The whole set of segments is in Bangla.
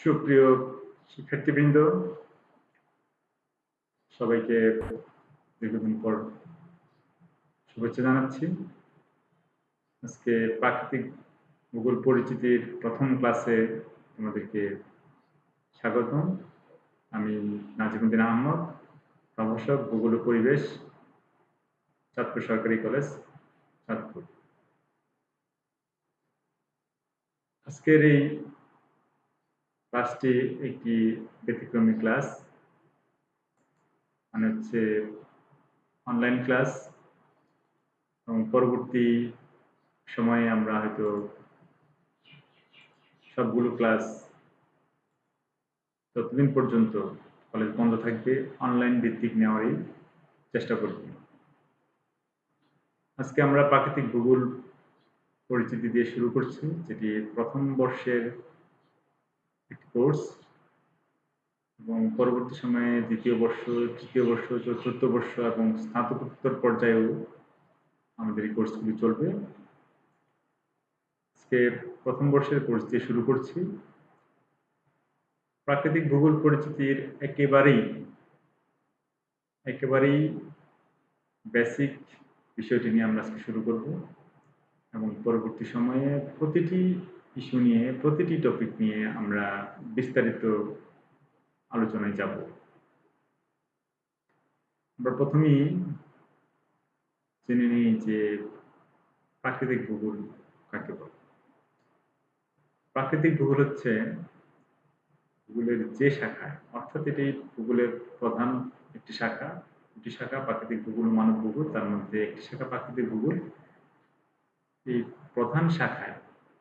সুপ্রিয় শিক্ষার্থীবৃন্দ, সবাইকে দীর্ঘদিন পর শুভেচ্ছা জানাচ্ছি। আজকে প্রাকৃতিক ভূগোল পরিচিতির প্রথম ক্লাসে আমাদেরকে স্বাগতম। আমি নাজিমুদ্দিন আহমদ, প্রভাষক, ভূগোল ও পরিবেশ, চাঁদপুর সরকারি কলেজ, চাঁদপুর। আজকের এই ক্লাসটি একটি ব্যতিক্রমী ক্লাস, মানে হচ্ছে অনলাইন ক্লাস, এবং পরবর্তী সময়ে আমরা হয়তো সবগুলো ক্লাস ততদিন পর্যন্ত কলেজ বন্ধ থাকবে অনলাইন ভিত্তিক নেওয়ারই চেষ্টা করব। আজকে আমরা প্রাকৃতিক ভূগোল পরিচিতি দিয়ে শুরু করছি, যেটি প্রথম বর্ষের একটি কোর্স, এবং পরবর্তী সময়ে দ্বিতীয় বর্ষ, তৃতীয় বর্ষ, চতুর্থ বর্ষ এবং স্নাতকোত্তর পর্যায়েও আমাদের এই কোর্সগুলি চলবে। আজকে প্রথম বর্ষের কোর্স দিয়ে শুরু করছি। প্রাকৃতিক ভূগোল পরিচিতির একেবারেই বেসিক বিষয়টি নিয়ে আমরা আজকে শুরু করব, এবং পরবর্তী সময়ে প্রতিটি ইস্যু নিয়ে, প্রতিটি টপিক নিয়ে আমরা বিস্তারিত আলোচনায় যাব। আমরা প্রথমেই জেনে নিই যে প্রাকৃতিক ভূগোল কাকে বলে। প্রাকৃতিক ভূগোল হচ্ছে ভূগোলের যে শাখায়, অর্থাৎ এটি ভূগোলের প্রধান একটি শাখা, দুটি শাখা, প্রাকৃতিক ভূগোল ও মানব ভূগোল। তার মধ্যে একটি শাখা প্রাকৃতিক ভূগোল। এই প্রধান শাখায়,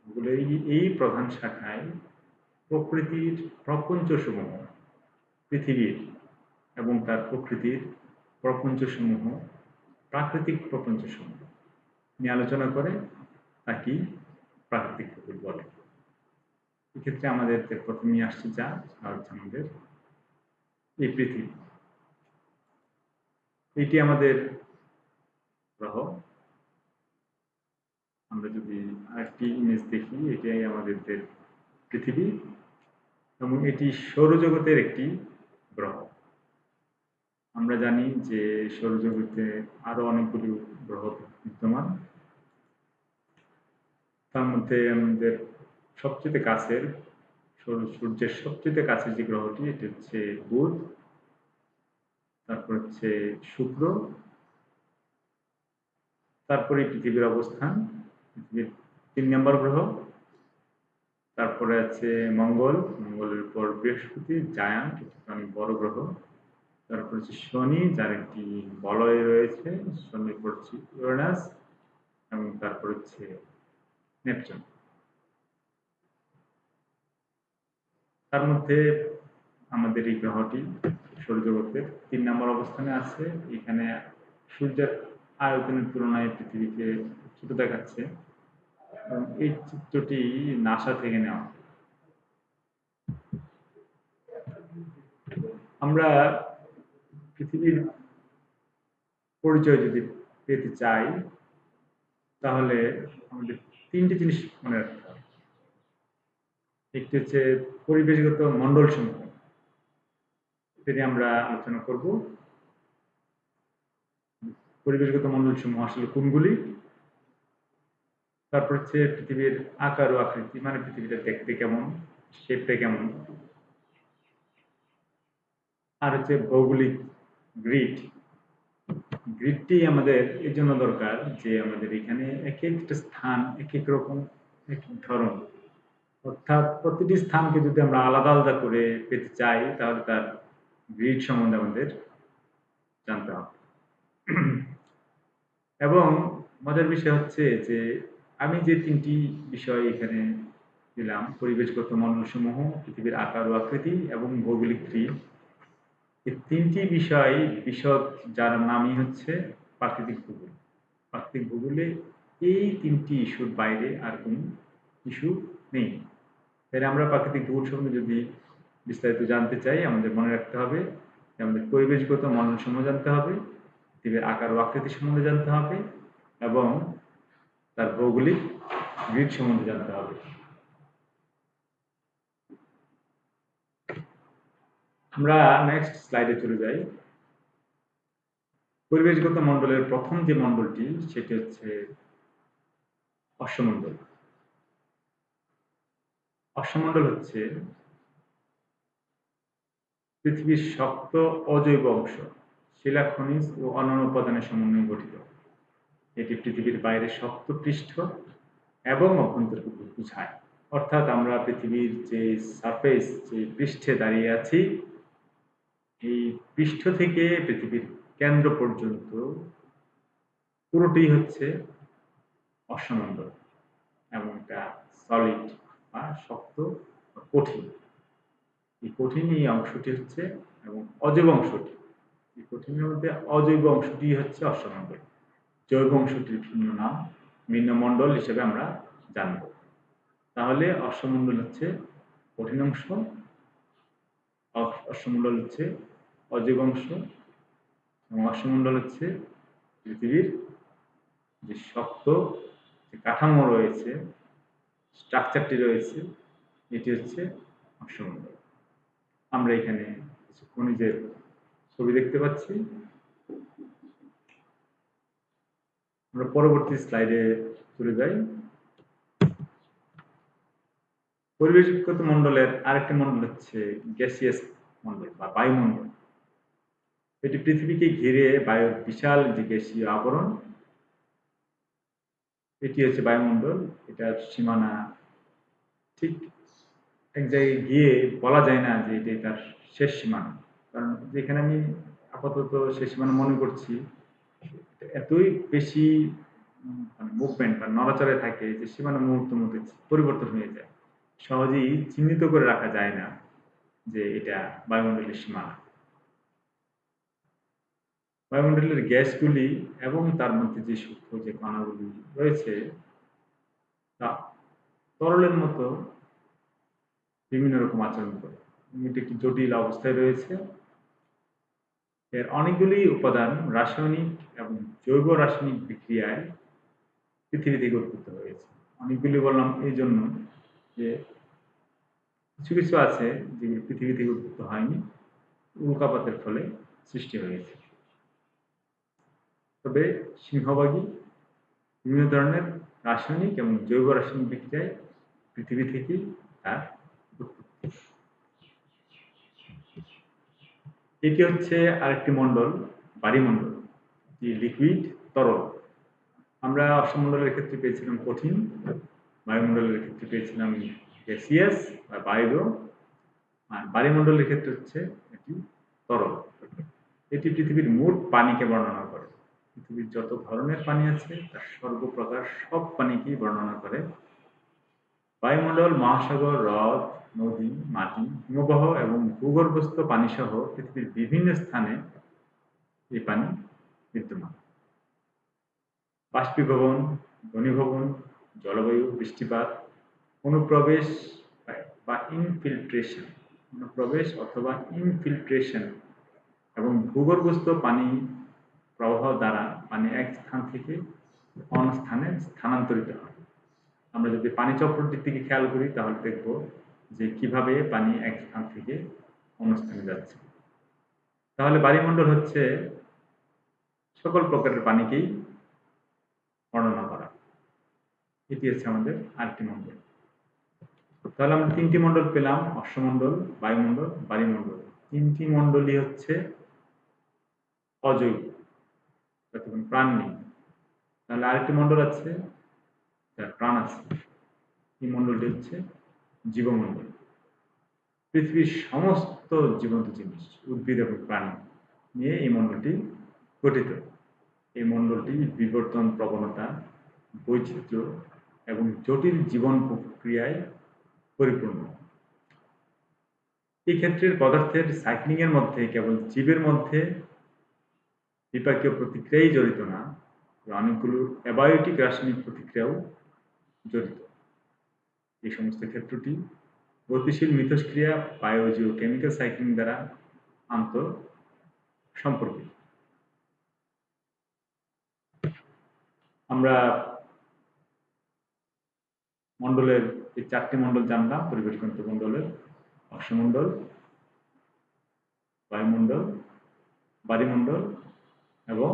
ভূগোলের এই প্রধান শাখায় প্রকৃতির প্রপঞ্চসমূহ, পৃথিবীর এবং তার প্রকৃতির প্রপঞ্চসমূহ, প্রাকৃতিক প্রপঞ্চসমূহ নিয়ে আলোচনা করে তাকে প্রাকৃতিক ভূগোল বলে। এক্ষেত্রে আমাদের প্রথমেই আসছে যা হচ্ছে আমাদের এই পৃথিবী। এটি আমাদের গ্রহ। আমরা যদি আরেকটি ইমেজ দেখি, এটাই আমাদের পৃথিবী, এবং এটি সৌরজগতের একটি গ্রহ। আমরা জানি যে সৌরজগতে আরো অনেকগুলো গ্রহ বিদ্যমান। তার মধ্যে আমাদের সবচেয়ে কাছের, সূর্যের সবচেয়ে কাছের যে গ্রহটি, এটি হচ্ছে বুধ, তারপর হচ্ছে শুক্র, তারপরে পৃথিবীর অবস্থান, পৃথিবীর 3 নম্বর গ্রহ। তারপরে আছে মঙ্গল, মঙ্গলের পর বৃহস্পতি, জায়ান্ট, অনেক বড় গ্রহ। তারপর হচ্ছে শনি, যার একটি বলয় রয়েছে, শনির পর হচ্ছে ইউরেনাস, এবং তারপর হচ্ছে নেপচুন। তার মধ্যে আমাদের এই গ্রহটি সৌরজগতের 3 নম্বর অবস্থানে আছে। এখানে সূর্যের আয়তনের তুলনায় পৃথিবীকে ছোট দেখাচ্ছে, এবং এই চিত্রটি নাসা থেকে নেওয়া। আমরা পৃথিবীর পরিচয় যদি পেতে চাই, তাহলে আমাদের 3টি জিনিস মনে রাখতে হবে। একটি হচ্ছে পরিবেশগত মণ্ডল সমূহ, এটি আমরা আলোচনা করব। পরিবেশগত মণ্ডল সমূহ আসলে কোনগুলি। তারপর হচ্ছে পৃথিবীর আকার ও আকৃতি, মানে পৃথিবীটা দেখতে কেমন, শেপটা কেমন। আর হচ্ছে ভৌগোলিক গ্রিড। গ্রিডটি আমাদের এই জন্য দরকার যে আমাদের এখানে এক একটা স্থান এক এক রকম, এক এক ধরন, অর্থাৎ প্রতিটি স্থানকে যদি আমরা আলাদা আলাদা করে পেতে চাই, তাহলে তার গ্রিড সম্বন্ধে আমাদের জানতে হবে। এবং মজার বিষয় হচ্ছে যে আমি যে 3টি বিষয় এখানে দিলাম, পরিবেশগত মণ্ডলসমূহ, পৃথিবীর আকার ও আকৃতি এবং ভৌগোলিক গ্রিড, এই 3টি বিষয় বিশদ যার নামই হচ্ছে প্রাকৃতিক ভূগোল। প্রাকৃতিক ভূগোলে এই 3টি ইস্যুর বাইরে আর কোনো ইস্যু নেই। তাহলে আমরা প্রাকৃতিক ভূগোল সম্বন্ধে যদি বিস্তারিত জানতে চাই, আমাদের মনে রাখতে হবে যে আমাদের পরিবেশগত মণ্ডল সমূহ জানতে হবে, পৃথিবীর আকার ও আকৃতি সম্বন্ধে জানতে হবে, এবং তার ভৌগোলিক গ্রিড সম্বন্ধে জানতে হবে। আমরা নেক্সট স্লাইডে চলে যাই। পরিবেশগত মণ্ডলের প্রথম যে মণ্ডলটি সেটি হচ্ছে অশ্বমণ্ডল। অশ্বমণ্ডল হচ্ছে পৃথিবীর শক্ত অজৈব অংশ, শিলা, খনিজ ও অন্যান্য উপাদানের সমন্বয়ে গঠিত। এটি পৃথিবীর বাইরে শক্ত পৃষ্ঠ এবং অভ্যন্তরকে বোঝায়। অর্থাৎ আমরা পৃথিবীর যে সারফেস, যে পৃষ্ঠে দাঁড়িয়ে আছি, এই পৃষ্ঠ থেকে পৃথিবীর কেন্দ্র পর্যন্ত পুরোটাই হচ্ছে অশ্বমণ্ডল এবং এটা সলিড বা শক্ত বা কঠিন। এই কঠিন এই অংশটি হচ্ছে এবং অজৈব অংশটি, এই কঠিনের মধ্যে অজৈব অংশটি হচ্ছে অশ্বমণ্ডল। জৈব অংশটির ভিন্ন নাম, ভিন্ন মণ্ডল হিসেবে আমরা জানব। তাহলে অশ্বমণ্ডল হচ্ছে কঠিন অংশ, অশ্বমণ্ডল হচ্ছে অজৈব অংশ এবং অশ্বমণ্ডল হচ্ছে পৃথিবীর যে শক্ত যে কাঠামো রয়েছে, স্ট্রাকচারটি রয়েছে, এটি হচ্ছে অশ্বমণ্ডল। আমরা এখানে কিছু খনিজের ছবি দেখতে পাচ্ছি। আমরা পরবর্তী স্লাইডে চলে যাই। পরিবেশগত মণ্ডলের আরেকটি মণ্ডল হচ্ছে গ্যাসিয়াস মণ্ডল বা বায়ুমণ্ডল। এটি পৃথিবীকে ঘিরে বায়ুর বিশাল যে গ্যাসীয় আবরণ, এটি হচ্ছে বায়ুমণ্ডল। এটার সীমানা ঠিক এক জায়গায় গিয়ে বলা যায় না যে এটি তার শেষ সীমানা, কারণ যেখানে আমি আপাতত শেষ সীমানা মনে করছি, এতই বেশি মুভমেন্ট বা নড়াচড়ায় থাকে যে সীমানা মুহূর্তের মধ্যে পরিবর্তন হয়ে যায়। সহজেই চিহ্নিত করে রাখা যায় না যে এটা বায়ুমণ্ডলের সীমানা। বায়ুমণ্ডলের গ্যাসগুলি এবং তার মধ্যে যে সূক্ষ্ম যে কণাগুলি রয়েছে তা তরলের মতো বিভিন্ন রকম আচরণ করে। এটি একটি জটিল অবস্থায় রয়েছে। এর অনেকগুলি উপাদান রাসায়নিক এবং জৈব রাসায়নিক বিক্রিয়ায় পৃথিবী থেকে উৎপন্ন হয়েছে। অনেকগুলি বললাম এই জন্য যে কিছু কিছু আছে যেগুলো পৃথিবী থেকে উৎপন্ন হয়নি, উল্কাপাতের ফলে সৃষ্টি হয়েছে। তবে সিংহভাগই বিভিন্ন ধরনের রাসায়নিক এবং জৈব রাসায়নিক বিক্রিয়ায় পৃথিবী থেকেই তার উৎপত্তি। এটি হচ্ছে আরেকটি মণ্ডল, বায়ুমণ্ডল, যে লিকুইড তরল। আমরা অশ্বমণ্ডলের ক্ষেত্রে পেয়েছিলাম কঠিন, বায়ুমণ্ডলের ক্ষেত্রে পেয়েছিলাম গ্যাসিয়াস বা বায়ু, আর বায়ুমণ্ডলের ক্ষেত্রে হচ্ছে এটি তরল। এটি পৃথিবীর মোট পানিকে বর্ণনা করে। পৃথিবীর যত ধরনের পানি আছে তার সর্বপ্রকার সব পানিকেই বর্ণনা করে। বায়ুমণ্ডল মহাসাগর, হ্রদ, নদী, মাটি, হিমবাহ এবং ভূগর্ভস্থ পানি সহ পৃথিবীর বিভিন্ন স্থানে এই পানি বিদ্যমান। বাষ্পীভবন, ঘনীভবন, জলবায়ু, বৃষ্টিপাত, অনুপ্রবেশ বা ইনফিল্ট্রেশন, অনুপ্রবেশ অথবা ইনফিল্ট্রেশন এবং ভূগর্ভস্থ পানি প্রবাহ দ্বারা পানি এক স্থান থেকে অন্য স্থানে স্থানান্তরিত হয়। আমরা যদি পানি চক্রটির দিকে খেয়াল করি তাহলে দেখব যে কিভাবে পানি এক স্থান থেকে অন্য স্থানে যাচ্ছে। তাহলে বায়ুমণ্ডল হচ্ছে সকল প্রকারের পানিকেই বর্ণনা করা। এটি হচ্ছে আমাদের আরেকটি মণ্ডল। তাহলে আমরা তিনটি মণ্ডল পেলাম, অশ্বমণ্ডল, বায়ুমণ্ডল, বায়ুমণ্ডল। তিনটি মণ্ডলই হচ্ছে অজৈব, যাতে কোনো প্রাণ নেই। তাহলে আরেকটি মণ্ডল আছে যার প্রাণ আছে, এই মণ্ডলটি হচ্ছে জীবমণ্ডল। পৃথিবীর সমস্ত জীবন্ত জিনিস, উদ্ভিদ এবং প্রাণী নিয়ে এই মণ্ডলটি গঠিত। এই মণ্ডলটি বিবর্তন প্রবণতা, বৈচিত্র্য এবং জটিল জীবন প্রক্রিয়ায় পরিপূর্ণ। এই ক্ষেত্রে পদার্থের সাইক্লিং এর মধ্যে কেবল জীবের মধ্যে বিপাকীয় প্রতিক্রিয়াই জড়িত না, অনেকগুলো অ্যাবায়োটিক রাসায়নিক প্রতিক্রিয়াও জড়িত। এই সমস্ত ক্ষেত্রটি গতিশীল মিথস্ক্রিয়া, বায়োজিও কেমিক্যাল সাইক্লিং দ্বারা আন্ত সম্পর্কিত। আমরা মণ্ডলের এই চারটি মণ্ডল জানলাম, পরিবেশগত মণ্ডলের অশ্বমণ্ডল, বায়ুমণ্ডল, বায়ুমণ্ডল এবং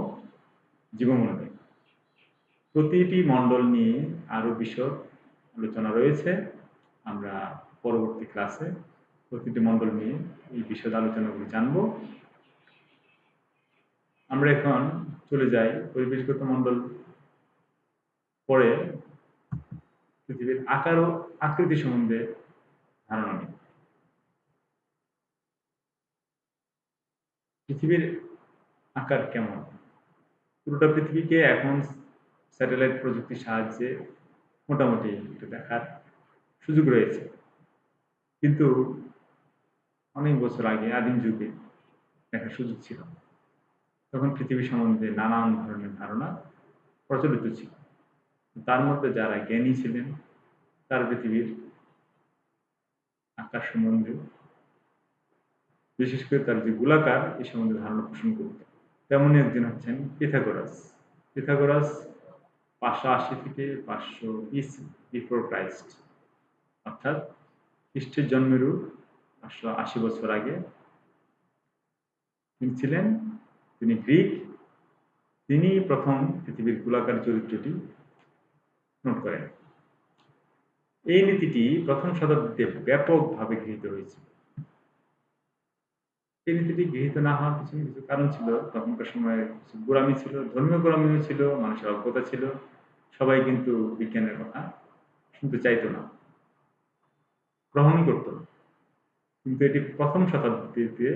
জীবমণ্ডল। প্রতিটি মণ্ডল নিয়ে আরো বিশদ আলোচনা রয়েছে। আমরা পরবর্তী ক্লাসে প্রতিটি মণ্ডল নিয়ে এই বিশদ আলোচনাগুলি জানব। আমরা এখন চলে যাই পরিবেশগত মণ্ডল পরে পৃথিবীর আকার ও আকৃতি সম্বন্ধে ধারণা নিই। পৃথিবীর আকার কেমন? পুরোটা পৃথিবীকে এখন স্যাটেলাইট প্রযুক্তির সাহায্যে মোটামুটি একটু দেখার সুযোগ রয়েছে, কিন্তু অনেক বছর আগে আদিম যুগে দেখার সুযোগ ছিল। তখন পৃথিবী সম্বন্ধে নানান ধরনের ধারণা প্রচলিত ছিল। তার মধ্যে যারা জ্ঞানী ছিলেন তার পৃথিবীর আকার সম্বন্ধে, বিশেষ করে তার যে গোলাকার এই সম্বন্ধে ধারণা পোষণ করত। তেমনই একজন হচ্ছেন পিথাগোরাস। পিথাগোরাস 580 থেকে 500 BC বিফোর ক্রাইস্ট, অর্থাৎ খ্রিস্টের জন্মেরও 580 বছর আগে তিনি ছিলেন। তিনি গ্রিক। তিনি প্রথম পৃথিবীর গোলাকার চরিত্রটি নোট করেন। এই নীতিটি প্রথম শতাব্দীতে ব্যাপকভাবে গৃহীত হয়েছিল। এই নীতিটি গৃহীত না হওয়ার পিছনে কিছু কারণ ছিল। তখনকার সময়ে কিছু গোড়ামি ছিল, ধর্মীয় গোড়ামিও ছিল, মানুষের অজ্ঞতা ছিল। সবাই কিন্তু বিজ্ঞানের কথা শুনতে চাইতো না, গ্রহণই করত না। কিন্তু এটি প্রথম শতাব্দীতে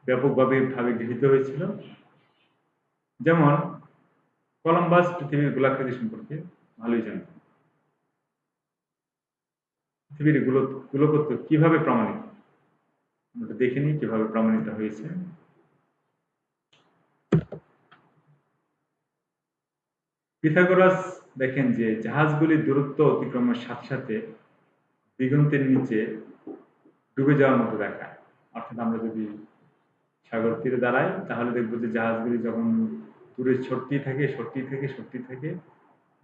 ব্যাপকভাবে গৃহীত হয়েছিল। যেমন কলম্বাস পৃথিবীর গোলাকৃতি সম্পর্কে ভালোই জানত। পৃথিবীর গোলকত্ব কিভাবে প্রমাণিত, আমরা দেখে নিই কিভাবে প্রমাণিত হয়েছে। পিথাগোরাস দেখেন যে জাহাজগুলির দূরত্ব অতিক্রমের সাথে সাথে দিগন্তের নিচে ডুবে যাওয়ার মতো দেখায়। অর্থাৎ আমরা যদি সাগর তীরে দাঁড়াই তাহলে দেখবো যে জাহাজগুলি যখন দূরে সরতেই থাকে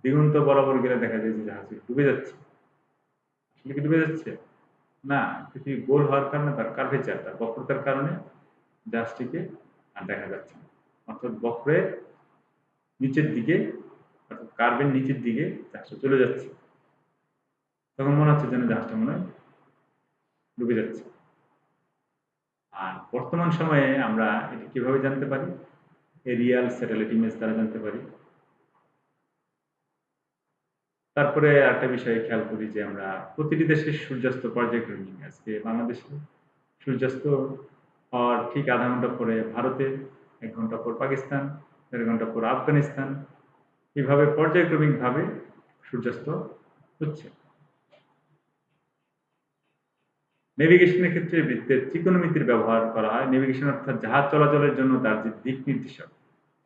দিগন্ত বরাবর গেলে দেখা যায় যে জাহাজগুলি ডুবে যাচ্ছে। আসলে কি ডুবে যাচ্ছে? না, পৃথিবী গোল হওয়ার কারণে, তার কার্ভেচার, তার বক্রতার কারণে জাহাজটিকে আর দেখা যাচ্ছে না। অর্থাৎ বক্রের নিচের দিকে, অর্থাৎ কার্ভের নিচের দিকে জাহাজটা চলে যাচ্ছে। তখন মনে হচ্ছে যেন জাহাজটা মনে হয় ডুবে যাচ্ছে। আর বর্তমান সময়ে আমরা এটি কিভাবে জানতে পারি? এরিয়াল স্যাটেলাইট ইমেজ দ্বারা জানতে পারি। তারপরে একটা বিষয় খেয়াল করি যে আমরা প্রতিটি দেশের সূর্যাস্ত পর্যায়ক্রমিক, আজকে বাংলাদেশে সূর্যাস্ত হওয়ার ঠিক আধা ঘন্টা পরে ভারতে, 1 ঘন্টা পর পাকিস্তান, 1.5 ঘন্টা পর আফগানিস্তান, এইভাবে পর্যায়ক্রমিকভাবে সূর্যাস্ত হচ্ছে। নেভিগেশনের ক্ষেত্রে বৃত্তের ত্রিকোণমিতির ব্যবহার করা হয়। নেভিগেশন অর্থাৎ জাহাজ চলাচলের জন্য তার যে দিক নির্দেশক,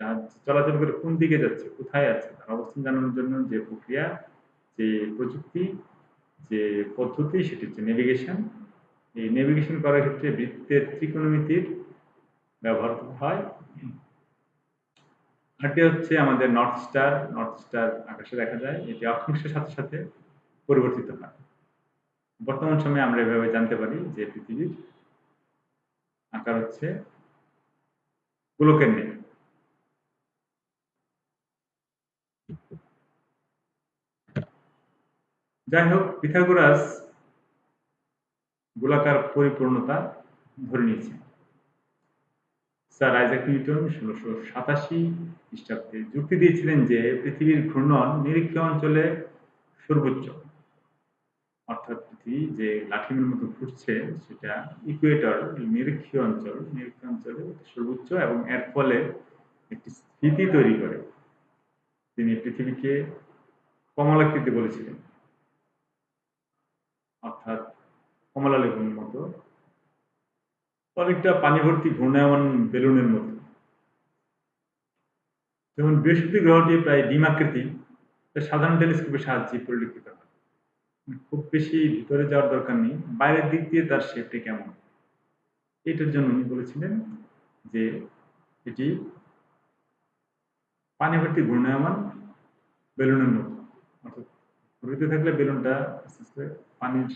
জাহাজ চলাচল করে কোন দিকে যাচ্ছে, কোথায় আছে, তার অবস্থান জানানোর জন্য যে প্রক্রিয়া, যে প্রযুক্তি, যে পদ্ধতি, সেটি হচ্ছে নেভিগেশন। এই নেভিগেশন করার ক্ষেত্রে বৃত্তের ত্রিকোণমিতির ব্যবহার হয়। এটি হচ্ছে আমাদের নর্থ স্টার। নর্থ স্টার আকাশে দেখা যায়, এটি অক্ষাংশের সাথে সাথে পরিবর্তিত হয়। বর্তমান সময়ে আমরা এভাবে জানতে পারি যে পৃথিবীর আকার হচ্ছে গোলকের ন্যায়। যাই হোক, পিথাগোরাস গোলাকার পরিপূর্ণতা ধরে নিয়েছেন। স্যার আইজাক নিউটন 1687 খ্রিস্টাব্দে যুক্তি দিয়েছিলেন যে পৃথিবীর ঘূর্ণন নিরীক্ষীয় অঞ্চলে সর্বোচ্চ, অর্থাৎ পৃথিবী যে লাঠিমের মতো ঘুরছে সেটা ইকুয়েটর, নিরীক্ষীয় অঞ্চলে সর্বোচ্চ, এবং এর ফলে একটি স্থিতি তৈরি করে। তিনি পৃথিবীকে কমলাকৃতি বলেছিলেন, অর্থাৎ কমলা লেবুর মতো, অনেকটা পানি ভর্তি ঘূর্ণায়মান বেলুনের মতো। যেমন বৃহস্পতি গ্রহটি প্রায় ডিমাকৃতি, সাধারণ টেলিস্কোপের সাহায্যে পরিলক্ষিত হয়। খুব বেশি ভিতরে যাওয়ার দরকার নেই, বাইরের দিক দিয়ে তার শেপটি কেমন, এটার জন্য উনি বলেছিলেন যে এটি পানি ভর্তি ঘূর্ণায়মান বেলুনের মতো। অর্থাৎ ঘুরতে থাকলে বেলুনটা আস্তে আস্তে পানির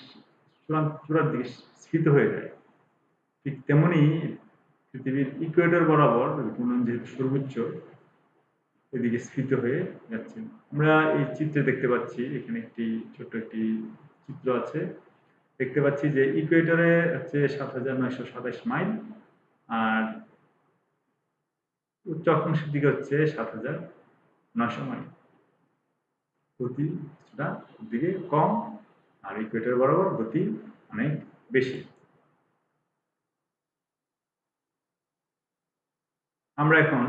চূড়ার দিকে স্ফীত হয়ে যায়। ঠিক তেমনি পৃথিবীর ইকুয়েটর বরাবর ঘূর্ণন যেহেতু সর্বোচ্চ, এদিকে স্ফীত হয়ে যাচ্ছে। আমরা এই চিত্রে দেখতে পাচ্ছি, এখানে একটি ছোট্ট একটি চিত্র আছে। দেখতে পাচ্ছি যে ইকুয়েটরে হচ্ছে ৭,৯২৭ মাইল, আর উচ্চ অক্ষাংশের দিকে হচ্ছে ৭,৯০০ মাইল। গতি কিছুটা দিকে কম, আর ইকুয়েটর বরাবর গতি অনেক বেশি। আমরা এখন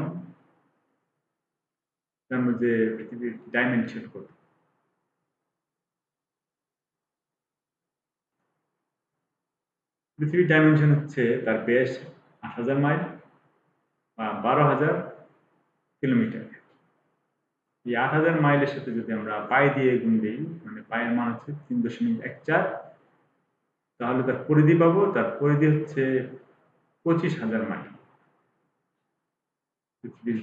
জানবো যে পৃথিবীর ডাইমেনশন কত। পৃথিবীর ডাইমেনশন হচ্ছে তার ব্যাস ৮,০০০ মাইল বা ১২,০০০ কিলোমিটার। এই ৮,০০০ মাইলের সাথে যদি আমরা পায়ে দিয়ে গুণ দিই, মানে পায়ের মান হচ্ছে ৩.১৪, তাহলে তার পরিধি পাবো। তার পরিধি হচ্ছে ২৫,০০০ মাইল। পৃথিবীর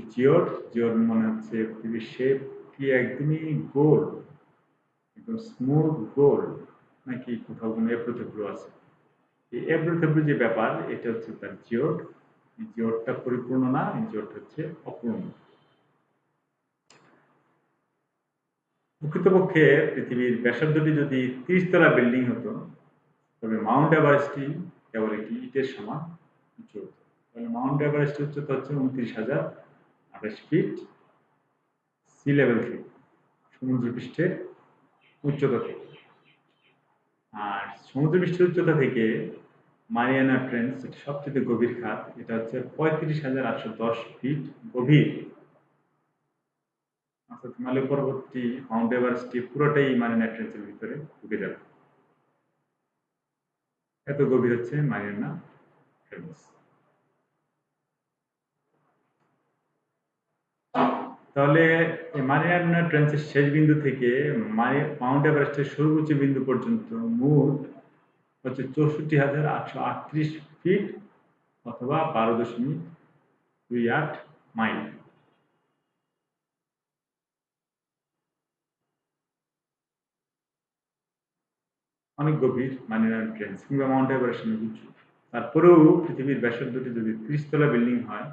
জিওড মনে হচ্ছে পৃথিবীর শেপ কি একদমই গোল, একদম স্মুথ গোল, নাকি কোথাও কোনো এবড়ো আছে? এই এবড়ো যে ব্যাপার, এটা হচ্ছে তার জিওড। এই জিওডটা পরিপূর্ণ না, এই জিওডটা হচ্ছে অপূর্ণ। প্রকৃতপক্ষে পৃথিবীর ব্যাসার্ধটি যদি ৩০ তলা বিল্ডিং হতো, তবে মাউন্ট এভারেস্টই কেবল একটি ইটের সমান উঁচু। তাহলে মাউন্ট এভারেস্টের উচ্চতা হচ্ছে ২৯,০২৮ ফিট সি লেভেল থেকে, সমুদ্রপৃষ্ঠের উচ্চতা থেকে। আর সমুদ্রপৃষ্ঠের উচ্চতা থেকে মারিয়ানা ট্রেঞ্চ, যেটা সবচেয়ে গভীর খাত, এটা হচ্ছে ৩৫,৮১০ ফিট গভীর। অর্থাৎ হিমালয় পর্বতটি, মাউন্ট এভারেস্টটি পুরোটাই মারিয়ানা ট্রেঞ্চের ভিতরে ঢুকে যাবে। এত গভীর হচ্ছে মারিয়ানা ট্রেঞ্চ। তাহলে মারিয়ানা ট্রেঞ্চের শেষ বিন্দু থেকে মাউন্ট এভারেস্টের সর্বোচ্চ বিন্দু পর্যন্ত মোট হচ্ছে ৬৪,৮৩৮ ফিট অথবা ১২.২৮ মাইল। অনেক গভীর মারিয়ানা ট্রেঞ্চ কিংবা মাউন্ট এভারেস্ট অনেক উঁচু। তারপরেও পৃথিবীর ব্যাসার্ধটি যদি ৩০ তলা বিল্ডিং হয়,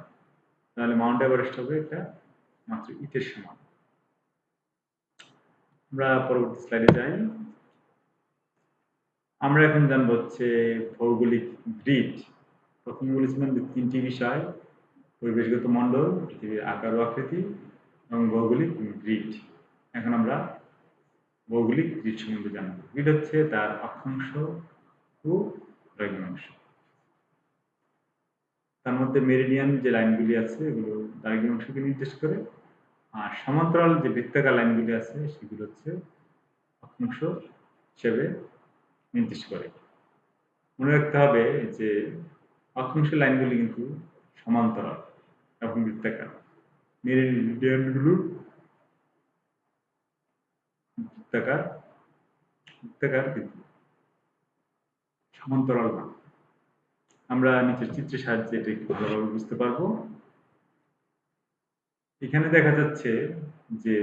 তাহলে মাউন্ট এভারেস্ট হবে এটা মাত্র ইটের সমান। আমরা পরবর্তী স্লাইডে যাই। আমরা এখন জানবো হচ্ছে ভৌগোলিক গ্রিড। প্রথমে বলেছিলাম যে ৩টি বিষয়: পরিবেশগত মণ্ডল, পৃথিবীর আকার ও আকৃতি এবং ভৌগোলিক গ্রিড। এখন আমরা ভৌগোলিক গ্রিড সম্বন্ধে জানবো। গ্রিড হচ্ছে তার অক্ষাংশ ও দ্রাঘিমাংশ। তার মধ্যে মেরিডিয়ান যে লাইনগুলি আছে, এগুলো দ্রাঘিমাংশকে নির্দেশ করে, আর সমান্তরাল যে বৃত্তাকার লাইনগুলি আছে, সেগুলো হচ্ছে অক্ষাংশ হিসেবে নির্দেশ করে। মনে রাখতে হবে যে অক্ষাংশের লাইনগুলি কিন্তু সমান্তরাল এবং বৃত্তাকার। মেরিডিয়ানগুলো বৃত্তাকার কিন্তু সমান্তরাল না। আমরা নিচের চিত্রের সাহায্যে এটা একটু ভালোভাবে বুঝতে পারবো। এখানে দেখা যাচ্ছে যে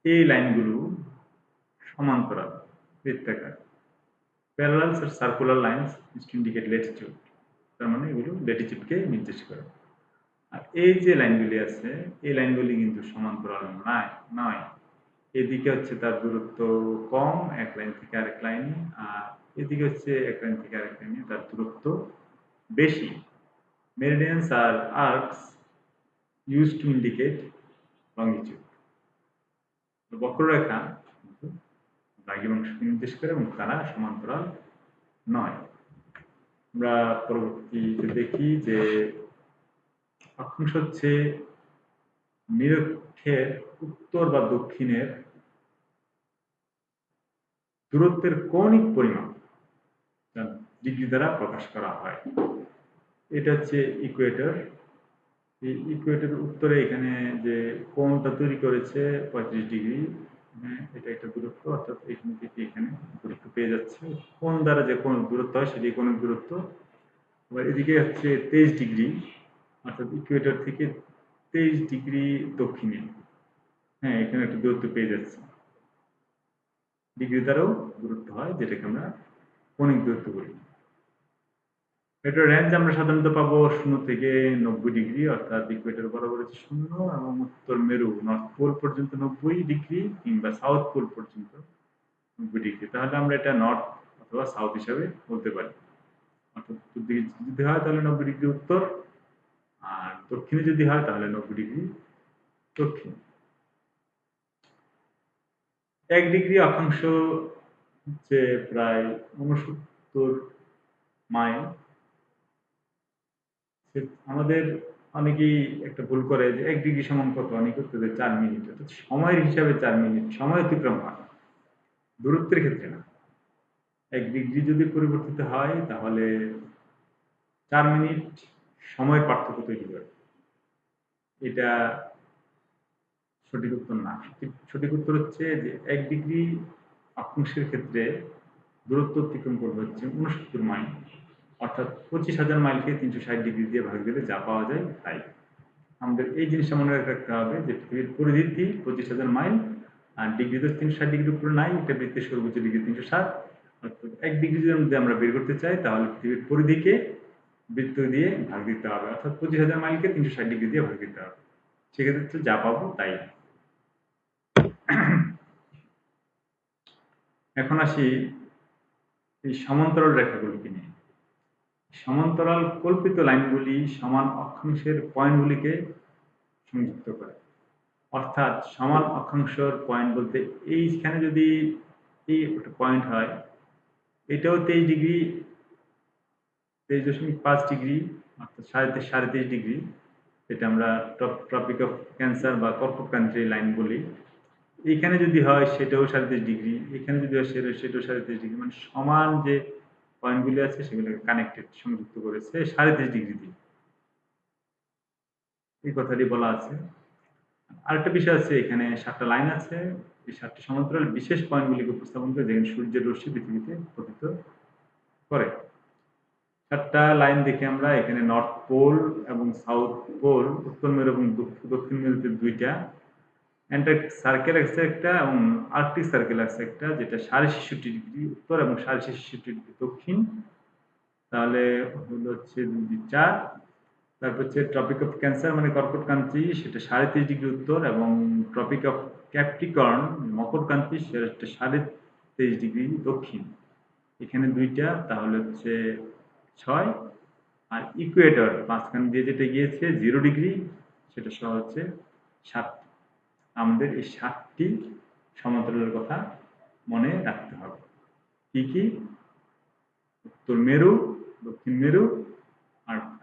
এই লাইনগুলো সমান্তরাল বৃত্তাকার। Parallel circular lines indicate Latitude, তার মানে এগুলো ল্যাটিটিউডকে নির্দেশ করে। আর এই যে লাইনগুলি আছে, এই লাইনগুলি কিন্তু সমান্তরাল নয়। এদিকে হচ্ছে তার দূরত্ব কম এক লাইন থেকে আরেক লাইনে, আর এদিকে হচ্ছে এক লাইন থেকে আরেক লাইনে তার দূরত্ব বেশি। Meridians are arcs use to indicate longitude. বক্ররেখা দ্রাঘিমাংশকে নির্দেশ করে এবং তারা সমান্তরাল নয়। আমরা পরবর্তীতে দেখি যে অক্ষাংশ হচ্ছে নিরক্ষের উত্তর বা দক্ষিণের দূরত্বের কৌণিক পরিমাপ ডিগ্রি দ্বারা প্রকাশ করা হয়। এটা হচ্ছে ইকুয়েটর। এই ইকুয়েটর উত্তরে এখানে যে কোণটা তৈরি করেছে ৩৫ ডিগ্রি, এটা একটা দূরত্ব, অর্থাৎ এখান থেকে এখানে দূরত্ব পেয়ে যাচ্ছে। কোণ দ্বারা যে কোন দূরত্ব হয় সেটি কৌণিক দূরত্ব। আবার এদিকে হচ্ছে ২৩ ডিগ্রি, অর্থাৎ ইকুয়েটর থেকে ২৩ ডিগ্রি দক্ষিণে, এখানে একটা দূরত্ব পেয়ে যাচ্ছে। ডিগ্রি দ্বারাও দূরত্ব হয়, যেটাকে আমরা কৌণিক দূরত্ব বলি। এটা রেঞ্জ আমরা সাধারণত পাবো 0 থেকে 90 ডিগ্রি, অর্থাৎ ইকুয়েটর বরাবর হচ্ছে 0 এবং উত্তর মেরু নর্থ পোল পর্যন্ত 90 ডিগ্রি কিংবা সাউথ পোল পর্যন্ত 90 ডিগ্রি। তাহলে আমরা এটা নর্থ অথবা সাউথ হিসাবে বলতে পারি। অর্থাৎ উত্তর দিকে যদি হয় তাহলে 90 ডিগ্রি উত্তর, আর দক্ষিণে যদি হয় তাহলে 90 ডিগ্রি দক্ষিণ। 1 ডিগ্রি অক্ষাংশ হচ্ছে প্রায় 69 মাইল। আমাদের অনেকেই একটা ভুল করে যে 1 ডিগ্রি সমান কত, অনেকে উত্তর দেয় 4 মিনিট। অর্থাৎ সময়ের হিসাবে 4 মিনিট, সময় অতিক্রম হয়, দূরত্বের ক্ষেত্রে না। 1 ডিগ্রি যদি পরিবর্তিত হয় তাহলে 4 মিনিট সময় পার্থক্য তৈরি করে। এটা সঠিক উত্তর না। সঠিক উত্তর হচ্ছে যে 1 ডিগ্রি অক্ষাংশের ক্ষেত্রে দূরত্ব অতিক্রম করবে হচ্ছে 69 মাইল, অর্থাৎ 25,000 মাইলকে 360 ডিগ্রি দিয়ে ভাগ দিলে যা পাওয়া যায় তাই। আমাদের এই জিনিসটা মনে রাখতে হবে যে পৃথিবীর পরিধি 25,000 মাইল, আর ডিগ্রি তো 360 ডিগ্রির উপরে নাই, এটা বৃত্তের সর্বোচ্চ ডিগ্রি 360। অর্থাৎ 1 ডিগ্রি যদি আমরা বের করতে চাই তাহলে পৃথিবীর পরিধিকে বৃত্ত দিয়ে ভাগ দিতে হবে, অর্থাৎ 25,000 মাইলকে 360 ডিগ্রি দিয়ে ভাগ দিতে হবে। সেক্ষেত্রে যা পাবো তাই। এখন আসি এই সমান্তরাল রেখাগুলিকে নিয়ে। সমান্তরাল কল্পিত লাইনগুলি সমান অক্ষাংশের পয়েন্টগুলিকে সংযুক্ত করে। অর্থাৎ সমান অক্ষাংশের পয়েন্ট বলতে এইখানে যদি এই একটা পয়েন্ট হয়, এটাও 23 ডিগ্রি, 23.5 ডিগ্রি, অর্থাৎ 23.5 ডিগ্রি, এটা আমরা ট্রপিক অফ ক্যান্সার বা কর্কটক্রান্তি লাইন বলি। এখানে যদি হয় সেটাও 23.5 ডিগ্রি, এখানে যদি হয় সেটাও 23.5 ডিগ্রি, মানে সমান যে পয়েন্টগুলি আছে সেগুলোকে কানেক্টেড, সংযুক্ত করেছে 23.5 ডিগ্রি দিয়ে। এই কথাটি বলা আছে। আরেকটা বিষয় আছে, এখানে 7টা লাইন আছে। এই 7টি সমান্তরাল বিশেষ পয়েন্টগুলিকে উপস্থাপন করে যেখানে সূর্যের রশ্মি পৃথিবীতে পতিত করে। 7টা লাইন দেখে আমরা এখানে নর্থ পোল এবং সাউথ পোল, উত্তর মেরু এবং দক্ষিণ মেরুতে 2টা, অ্যান্টার্কটিক সার্কেল আছে একটা এবং আর্কটিক সার্কেল আছে একটা, যেটা 66.5 ডিগ্রি উত্তর এবং 66.5 ডিগ্রি দক্ষিণ। তাহলে হলো হচ্ছে 2 4। তারপর হচ্ছে ট্রপিক অফ ক্যান্সার মানে কর্কটক্রান্তি, সেটা 33.5 ডিগ্রি উত্তর, এবং ট্রপিক অফ ক্যাপ্রিকর্ন মকরক্রান্তি, সেটা 23.5 ডিগ্রি দক্ষিণ। এখানে 2টা, তাহলে হচ্ছে 6। আর ইকুয়েটর মাঝখান দিয়ে যেটা গিয়েছে 0 ডিগ্রি, সেটা সহ হচ্ছে 7। আমাদের এই 7টি সমান্তরালের কথা মনে রাখতে হবে। কি কি? উত্তর মেরু, দক্ষিণ মেরু,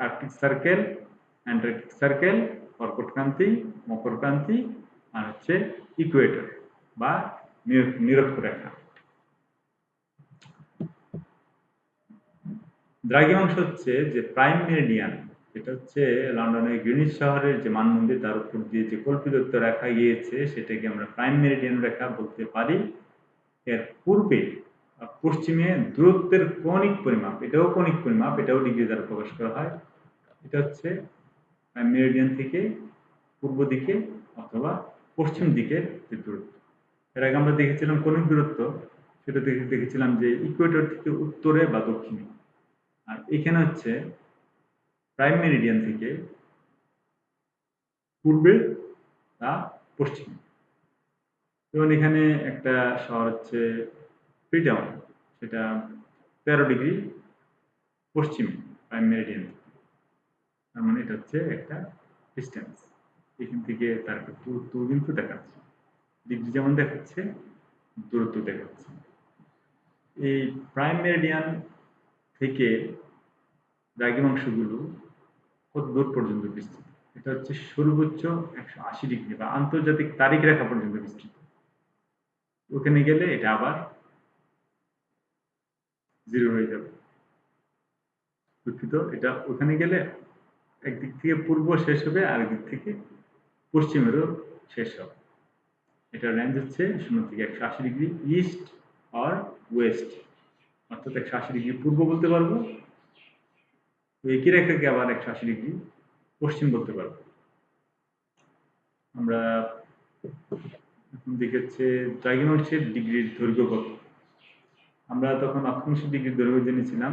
আর্কটিক সার্কেল, অ্যান্টার্কটিক সার্কেল, কর্কটক্রান্তি, মকরক্রান্তি, আর হচ্ছে ইকুয়েটর বা নিরক্ষরেখা। দ্রাঘিমাংশ হচ্ছে যে প্রাইম মেরিডিয়ান, এটা হচ্ছে লন্ডনের গ্রিনিচ শহরের যে মানমন্দির তার উপর দিয়ে যে কল্পিত রেখা গিয়েছে সেটাকে আমরা প্রাইম মেরিডিয়ান রেখা বলতে পারি। এর পূর্বে পশ্চিমে দূরত্বের কৌণিক পরিমাপ, এটাও কৌণিক পরিমাপ, এটাও ডিগ্রি দ্বারা প্রকাশ করা হয়। এটা হচ্ছে মেরিডিয়ান থেকে পূর্ব দিকে অথবা পশ্চিম দিকের যে দূরত্ব। এর আগে আমরা দেখেছিলাম কৌণিক দূরত্ব, সেটা দেখেছিলাম যে ইকুয়েটর থেকে উত্তরে বা দক্ষিণে। আর এখানে হচ্ছে প্রাইম মেরিডিয়ান থেকে পূর্বে বা পশ্চিমে। যেমন এখানে একটা শহর হচ্ছে ফ্রিটাউন, সেটা 13 ডিগ্রি পশ্চিমে প্রাইম মেরিডিয়ান। তার মানে এটা হচ্ছে একটা ডিস্টেন্স। এখান থেকে তার দূরত্ব কিন্তু দেখাচ্ছে, ডিগ্রি যেমন দেখাচ্ছে দূরত্ব দেখাচ্ছে। এই প্রাইম মেরিডিয়ান থেকে দ্রাঘিমাংশগুলো কত দূর পর্যন্ত বিস্তৃত? এটা হচ্ছে সর্বোচ্চ 180 ডিগ্রি বা আন্তর্জাতিক তারিখ রেখা পর্যন্ত বিস্তৃত। ওখানে গেলে এটা আবার 0 হয়ে যাবে। দুঃখিত, এটা ওখানে গেলে একদিক থেকে পূর্ব শেষ হবে, আরেক দিক থেকে পশ্চিমেরও শেষ হবে। এটা রেঞ্জ হচ্ছে 0 থেকে 180 ডিগ্রি ইস্ট আর ওয়েস্ট, অর্থাৎ 180 ডিগ্রি পূর্ব বলতে পারবো, একই রেখাকে আবার 180 ডিগ্রি পশ্চিম বলতে পারবো। আমরা এখন দেখেছে দ্রাঘিমাংশের ডিগ্রির দৈর্ঘ্য কত। আমরা তখন অক্ষাংশের ডিগ্রির দৈর্ঘ্য জেনেছিলাম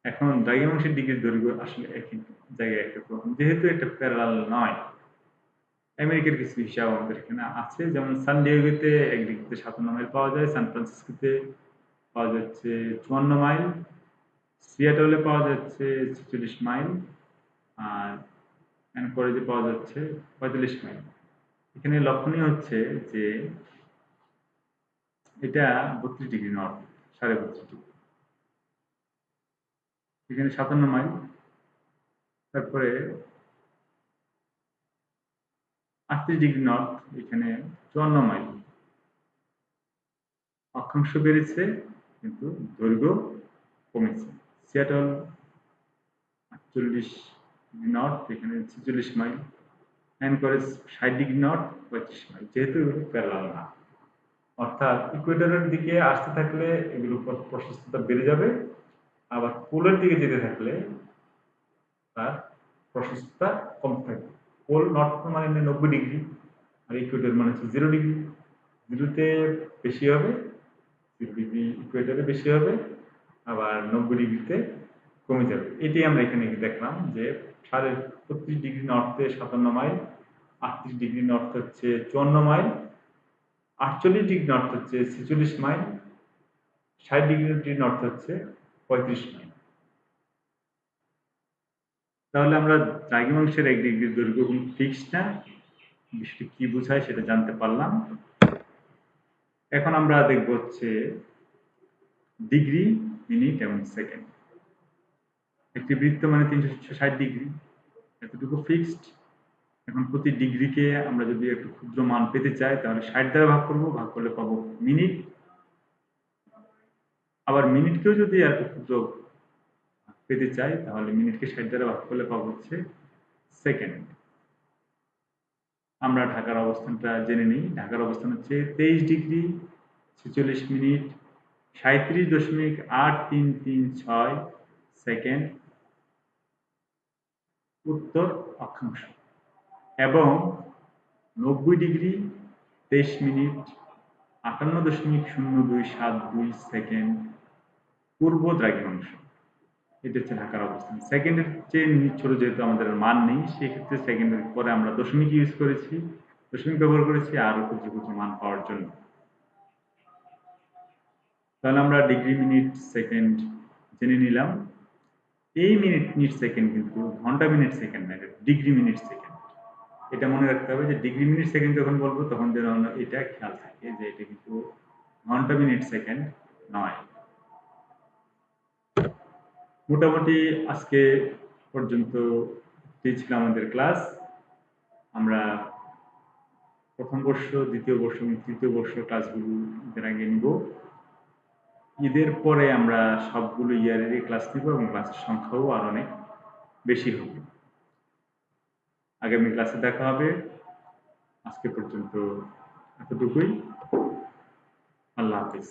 এখন দ্রাঘিমাংশের ডিগ্রির দৈর্ঘ্য আসলে একই জায়গায় একরকম, যেহেতু এটা প্যারালাল নয়। আমেরিকার কিছু হিসাব আমাদের এখানে আছে, যেমন সান ডিয়েগোতে এক ডিগ্রিতে 57 মাইল পাওয়া যায়, সান ফ্রান্সিসকোতে পাওয়া যাচ্ছে 54 মাইল, সিয়াটলে পাওয়া যাচ্ছে 46 মাইল, আর অ্যানকরেজে পাওয়া যাচ্ছে 45 মাইল। এখানে লক্ষণীয় হচ্ছে যে এটা 32 ডিগ্রি নর্থ, 32.5 ডিগ্রি। এখানে 57 মাইল, তারপরে 38 ডিগ্রি নর্থ, এখানে 54 মাইল। অক্ষাংশ বেড়েছে কিন্তু দৈর্ঘ্য কমেছে। সিয়াটল 48 ডিগ্রি নর্থ, এখানে 46 মাইল। অ্যানকরেজ 60 ডিগ্রি নর্থ, 35 মাইল, যেহেতু এগুলো প্যারালাল না। অর্থাৎ ইকুয়েটরের দিকে আসতে থাকলে এগুলোর প্রশস্ততা বেড়ে যাবে, আবার পোলের দিকে যেতে থাকলে তার প্রশস্ততা কম থাকবে। পোল নর্থ মানে 90 ডিগ্রি, আর ইকুয়েটর মানে হচ্ছে 0 ডিগ্রি। 0-তে বেশি হবে, 0 ডিগ্রি ইকুয়েটরে বেশি হবে, আবার 90 ডিগ্রিতে কমে যাবে। এটাই আমরা এখানে দেখলাম যে 35 ডিগ্রি নর্থে 57 মাইল, 38 ডিগ্রি নর্থ হচ্ছে 54 মাইল, 48 ডিগ্রি নর্থ হচ্ছে 46 মাইল, 60 ডিগ্রি নর্থ হচ্ছে 35 মাইল। তাহলে আমরা দ্রাঘিমাংশের এক ডিগ্রির দৈর্ঘ্য ফিক্সড না, বিষয়টি কি বোঝায় সেটা জানতে পারলাম। এখন আমরা দেখব হচ্ছে ডিগ্রি, মিনিট এবং সেকেন্ড। একটি বৃত্ত মানে 360 ডিগ্রি, এতটুকু ফিক্সড। এখন প্রতি ডিগ্রিকে আমরা যদি একটু ক্ষুদ্র মান পেতে চাই তাহলে 60 দ্বারা ভাগ করব, ভাগ করলে পাবো মিনিট। আবার মিনিটকেও যদি আর ক্ষুদ্র পেতে চাই তাহলে মিনিটকে 60 দ্বারা ভাগ করলে পাবো হচ্ছে সেকেন্ড। আমরা ঢাকার অবস্থানটা জেনে নিই। ঢাকার অবস্থান হচ্ছে 23 ডিগ্রি 46 মিনিট 37.8336 সেকেন্ড উত্তর অক্ষাংশ, এবং 90 ডিগ্রি 23 মিনিট 58.0272 সেকেন্ড পূর্ব দ্রাঘিমাংশ। এটা হচ্ছে ঢাকার অবস্থান। সেকেন্ডের চেয়ে মিনিট ছোট, যেহেতু আমাদের মান নেই, সেক্ষেত্রে সেকেন্ডের পরে আমরা দশমিক ইউজ করেছি, দশমিক ব্যবহার করেছি আরো ক্ষুদ্র ক্ষুদ্র মান পাওয়ার জন্য। তাহলে আমরা ডিগ্রি, মিনিট, সেকেন্ড জেনে নিলাম। এই মিনিট সেকেন্ড কিন্তু ঘন্টা মিনিট সেকেন্ড না, ডিগ্রি মিনিট সেকেন্ড। এটা মনে রাখতে হবে যে ডিগ্রি মিনিট সেকেন্ড যখন বলবো তখন যেন এটা খেয়াল থাকে যে এটা কিন্তু ঘন্টা মিনিট সেকেন্ড নয়। মোটামুটি আজকে পর্যন্ত এই ছিল আমাদের ক্লাস। আমরা প্রথম বর্ষ, দ্বিতীয় বর্ষ এবং তৃতীয় বর্ষ ক্লাসগুলো এর আগে নিব। ঈদের পরে আমরা সবগুলো ইয়ারেরই ক্লাস নিব এবং ক্লাসের সংখ্যাও আর অনেক বেশি হবে। আগামী ক্লাসে দেখা হবে। আজকে পর্যন্ত এতটুকুই। আল্লাহ হাফিজ।